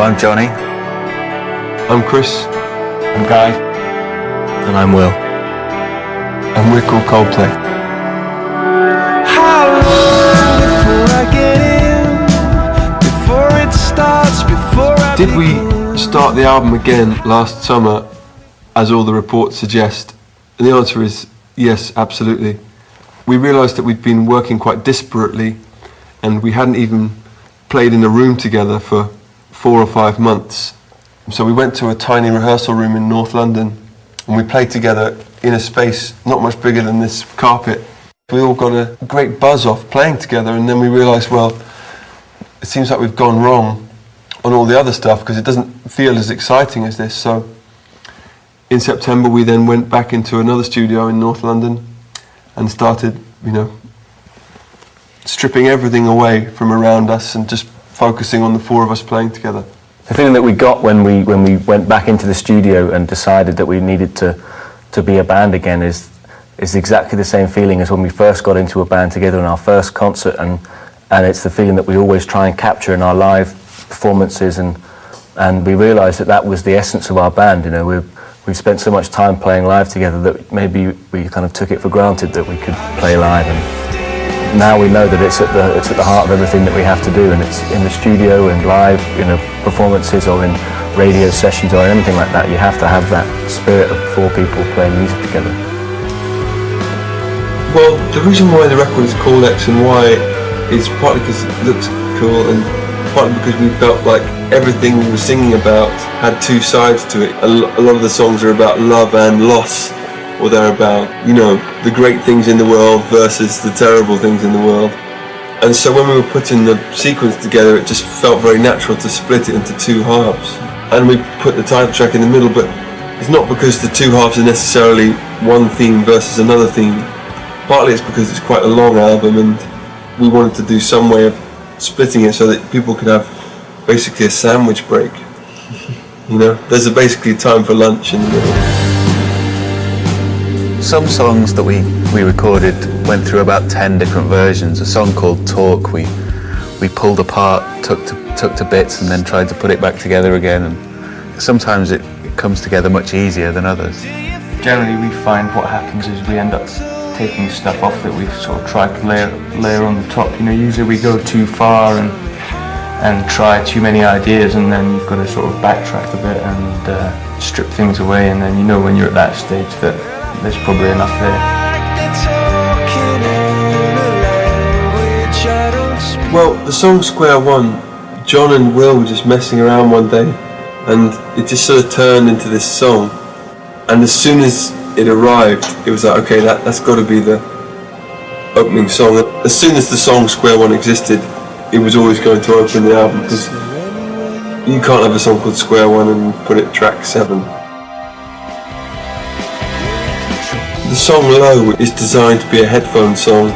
I'm Johnny. I'm Chris. I'm Guy. And I'm Will. And we're called Coldplay. How long before I get in? Before it starts, before I Did we start the album again last summer, as all the reports suggest? And the answer is yes, absolutely. We realised that we'd been working quite disparately, and we hadn't even played in a room together for 4 or 5 months. So we went to a tiny rehearsal room in North London, and we played together in a space not much bigger than this carpet. We all got a great buzz off playing together, and then we realised, well, it seems like we've gone wrong on all the other stuff because it doesn't feel as exciting as this. So in September we then went back into another studio in North London and started, stripping everything away from around us and just focusing on the 4 of us playing together. The feeling that we got when we went back into the studio and decided that we needed to be a band again is exactly the same feeling as when we first got into a band together in our first concert, and it's the feeling that we always try and capture in our live performances, and we realised that was the essence of our band. We've spent so much time playing live together that maybe we kind of took it for granted that we could play live, and now we know that it's at the heart of everything that we have to do, and it's in the studio and live, performances or in radio sessions or anything like that. You have to have that spirit of 4 people playing music together. Well, the reason why the record is called X&Y is partly because it looks cool, and partly because we felt like everything we were singing about had 2 sides to it. A lot of the songs are about love and loss, or they're about, the great things in the world versus the terrible things in the world. And so when we were putting the sequence together, it just felt very natural to split it into 2 halves. And we put the title track in the middle, but it's not because the 2 halves are necessarily one theme versus another theme. Partly it's because it's quite a long album, and we wanted to do some way of splitting it so that people could have basically a sandwich break. There's basically time for lunch in the middle. Some songs that we recorded went through about 10 different versions. A song called Talk we pulled apart, took to bits, and then tried to put it back together again. And sometimes it comes together much easier than others. Generally we find what happens is we end up taking stuff off that we've sort of tried to layer on the top. Usually we go too far and try too many ideas, and then you've got to sort of backtrack a bit and strip things away, and then when you're at that stage that there's probably enough there. Well, the song Square One, John and Will were just messing around one day, and it just sort of turned into this song. And as soon as it arrived, it was like, okay, that's got to be the opening song. As soon as the song Square One existed, it was always going to open the album, because you can't have a song called Square One and put it track 7. The song Low is designed to be a headphone song.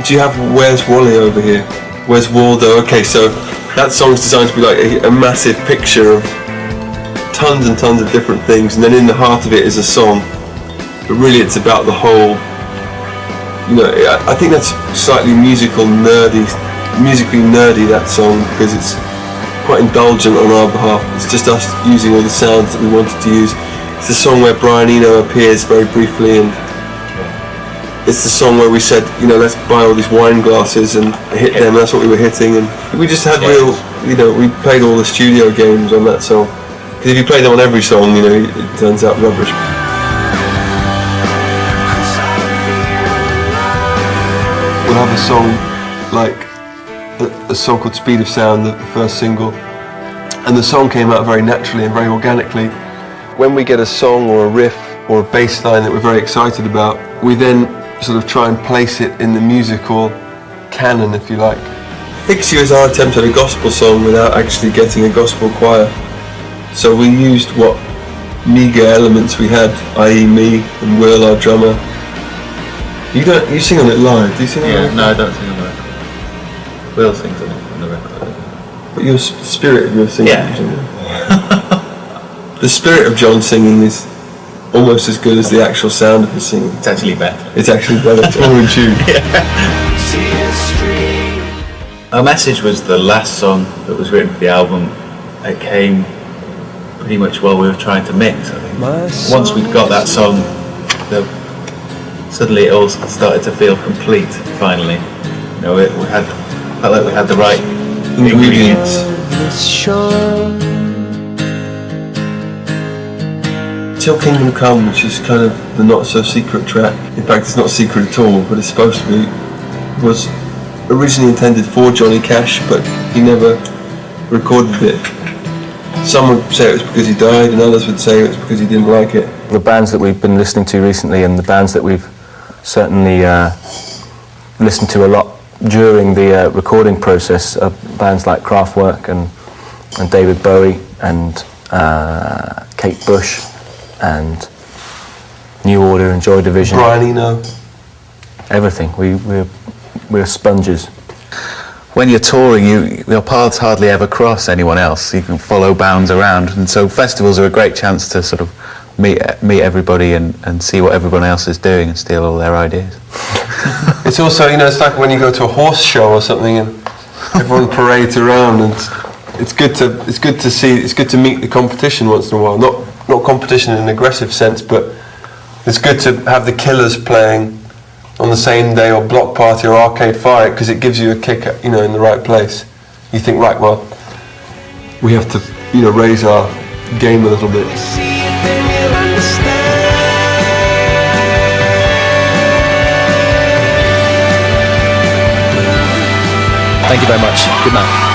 Do you have Where's Wally over here? Where's Waldo? Okay, so that song's designed to be like a massive picture of tons and tons of different things, and then in the heart of it is a song. But really it's about the whole, I think that's slightly musically nerdy, that song, because it's quite indulgent on our behalf. It's just us using all the sounds that we wanted to use. It's the song where Brian Eno appears very briefly, and it's the song where we said, let's buy all these wine glasses and hit them. That's what we were hitting, and we just had real, we played all the studio games on that song. Because if you play them on every song, it turns out rubbish. We'll have a song like a song called Speed of Sound, the first single, and the song came out very naturally and very organically. When we get a song or a riff or a bass line that we're very excited about, we then sort of try and place it in the musical canon, if you like. Fix You is our attempt at a gospel song without actually getting a gospel choir. So we used what meagre elements we had, i.e. me and Will, our drummer. You sing on it live, do you sing on it live? No, I don't sing on the record. Will sings on the record. But your spirit of your singing. Yeah. The spirit of John singing is almost as good as the actual sound of his singing. It's actually better. It's actually better. It's more in tune. Our Message was the last song that was written for the album, it came pretty much while we were trying to mix. I think once we'd got that song, suddenly it all started to feel complete. Finally, you know, felt like we had the right ingredients. Till Kingdom Come, which is kind of the not so secret track. In fact, it's not secret at all, but it's supposed to be. Was originally intended for Johnny Cash, but he never recorded it. Some would say it was because he died, and others would say it was because he didn't like it. The bands that we've been listening to recently, and the bands that we've certainly listened to a lot during the recording process, are bands like Kraftwerk and David Bowie and Kate Bush and New Order and Joy Division. Brian Eno. Everything. We're sponges. When you're touring, your paths hardly ever cross anyone else. You can follow bands around, and so festivals are a great chance to sort of meet everybody and see what everyone else is doing and steal all their ideas. It's also, you know, it's like when you go to a horse show or something and everyone parades around, and it's good to meet the competition once in a while. Not competition in an aggressive sense, but it's good to have the Killers playing on the same day, or Block Party or Arcade Fire, because it gives you a kick, you know, in the right place. You think, right, well, we have to, you know, raise our game a little bit. Thank you very much. Good night.